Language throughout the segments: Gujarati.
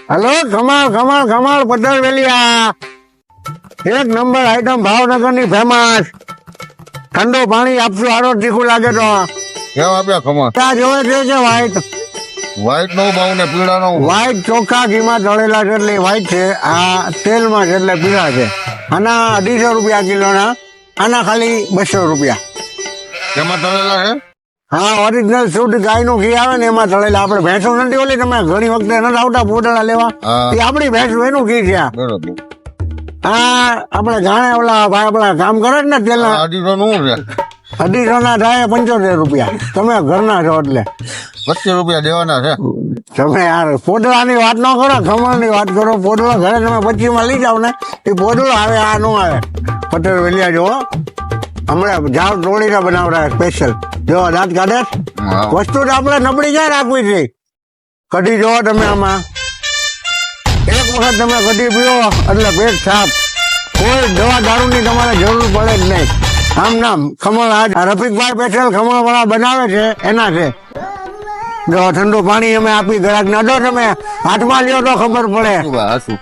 હલો, ખમાળ ખમાળ ખમાળ પટેલ વેલિયા, એક નંબર આઈટમ ભાવનગર ની ફેમસ. ઠંડુ પાણી આપશું, આરો તીખું લાગે તો કેવા આપ્યા ખમણ? ત્યાં જોવે છે વ્હાઈટ વ્હાઈટ નો ભાવ ને પીળા નો વ્હાઈટ ચોખ્ખા ઘીમાં તળેલા છે એટલે વ્હાઈટ છે, આ તેલમાં છે એટલે પીળા છે. આના 250 રૂપિયા કિલોના, આના ખાલી 200 રૂપિયા. કેમાં તળેલા છે? હા, ઓરિજિનલ શુદ્ધ ગાયનું ઘી આવે ને એમાં તળેલા. આપણે ભેંસો નથી ઓલી, તમે ઘણી વખતે નથી આવતા પોટલા લેવા, હા. એ આપણી ભેંસું એનું ઘી છે આ. બરોબર. હા, આપણે જાણે ઓલા ભાઈ આપણા કામ કરે છે ને તેલના, અઢીસો નું છે, 250 ના થાય 75 રૂપિયા. તમે ઘરના છો એટલે 25 રૂપિયા દેવાના છે. તમે યાર પોટલાની વાત ન કરો, ખમણની વાત કરો. પોટલો ઘરે તમે 25 માં લઈ જાવ ને, એ પોટલો આવે, આ નો આવે. પટેલ વેલિયા જો હમણાં ઝાડ તોડીને બનાવડા સ્પેશિયલ. જો દાંત કાઢે છે. હા. વસ્તુ તો આપણે નબળી ક્યાં રાખવી છે. કઢી જોવો તમે આમાં, એક વખત તમે કઢી પીવો એટલે પેટ સાફ. કોઈ દવા દારૂની તમારે જરૂર પડે જ નહીં. આમ નામ ખમણ આ રફીકભાઈ સ્પેશિયલ ખમણ વાળા બનાવે છે એના છે. જો ઠંડુ પાણી અમે આપી ગ્રાહક ના દો, તમે હાથમાં લ્યો તો ખબર પડે. હાશું.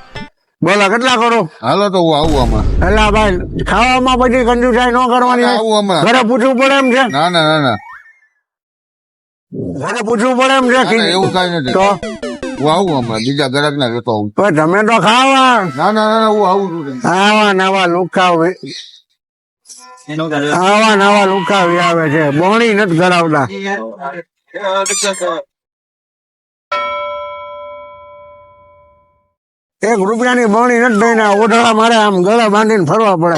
બોલો કેટલા કરો? હાલો તો હું આવું આમાં. એટલે ભાઈ ખાવામાં પછી કંજુસાઈ ન કરવાની. આવું હમણાં. ઘરે પૂછવું પડે એમ છે, ના ના ના ના ઘરે પૂછવું પડે એમ છે. ના, એવું કઈ નથી. તો હું આવું હમણાં, બીજા ગ્રાહક ના લેતો આવું. પણ તમે તો ખાવા ના ના ના હું આવું છું. આવા નવા લુખા આવા નવા લુખા આવે છે. બોણી નથી કરાવતા. એક રૂપિયાની બોણી નથી થઈને ઓઢળા મારે આમ ગળે બાંધીને ફરવા પડે.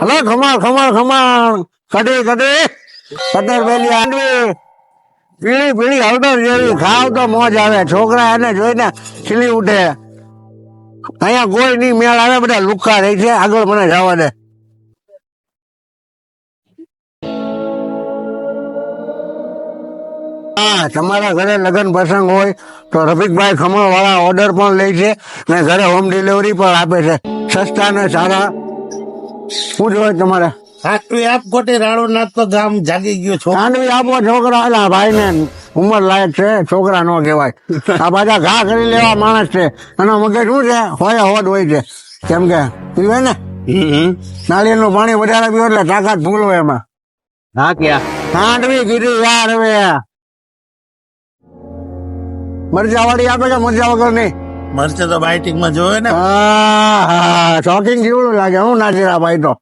હલો, ખમાળ ખમાળ ખમાળ, કઢી કઢી પટેલ વેલી આંડવી, પીળી પીળી હળદર જેવી. ખાવ તો મોજ આવે. છોકરા એને જોઈને ખીલી ઉઠે. અહીંયા કોઈ નહીં મેળ આવે, બધા લુખા રહી છે. આગળ મને જવા દે. હા, તમારા ઘરે લગ્ન પ્રસંગ હોય તો રફીકભાઈ ખમણ વાળા ઓર્ડર પણ લે છે ને ઘરે હોમ ડિલિવરી પણ આપે છે. સસ્તા ને સારા. શું જોઈએ તમારે? આટલું આપ ખોટી રાડો નાથ તો ગામ જાગી ગયો છો. ખાંડવી આપો છોકરા. એલા ભાઈ ને ઉંમર લાયક છે, છોકરા નો કહેવાય. આ પાછા ઘા કરી લેવા માણસ છે. એનો મગજ શું છે, હોય હોદ હોય છે. કેમ કે પીવે ને નાળિયેરનું પાણી વધારે પીવો એટલે તાકાત ફૂલ હોય એમાં. હા ક્યાં ખાંડવી કીધી યાર. હવે મરચા વાળી આપે કે મરચા વગર નહીં? મરચે તો બાઇટિંગ માં જોવે ને. હા, શોખીન જેવડું લાગે. હું નાચેરા ભાઈ તો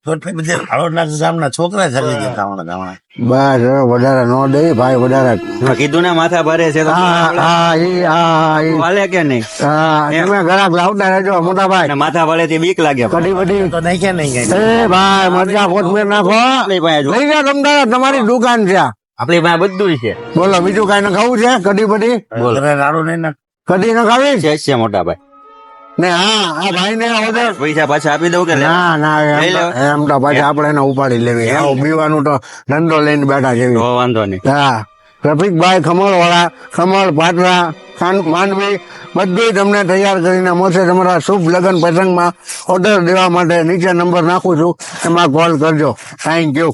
બધે રાડો નાથ ગામના છોકરા જાગી ગયા ગામડા ગામડા. બસ હવે વધારે નો દે ભાઈ, વધારે. કીધું ને માથા ભરે છે તો હાલે કે નહીં? તમે ઘરાક લાવતા રહેજો મોટા ભાઈ. અને માથા ભરે થી બીક લાગે. કઢી બધી તો નહીં કે નહીં કઈ એ ભાઈ મરચા કોથમીર નાખો. આપણી પાસે જો. લઈ જાઓ તમતારે, તમારી દુકાન છે. આપણી પાસે બધું છે. બોલો બીજું કઈ ન ખાવું છે? કઢી બધી ઘરે રાડો નહીં નાખ. કઢી ન ખાવી છે મોટા ભાઈ. ને? હા, આ ભાઈ ને ઓર્ડર. પૈસા પાછા આપી દઉં કે લે? ના ના લઈ લો. એમ તો પાછી આપણે એને ઉપાડી લેવી. આવું પીવાનું તો ધંધો લઈને બેઠા છે. તો વાંધો નહીં. હા, રફીકભાઈ ખમણ વાળા, ખમણ પાટરા માંડવી બધું તમને તૈયાર કરીને મળશે. તમારા શુભ લગ્ન પ્રસંગમાં ઓર્ડર દેવા માટે નીચે નંબર નાખું છું, એમાં કોલ કરજો. Thank you.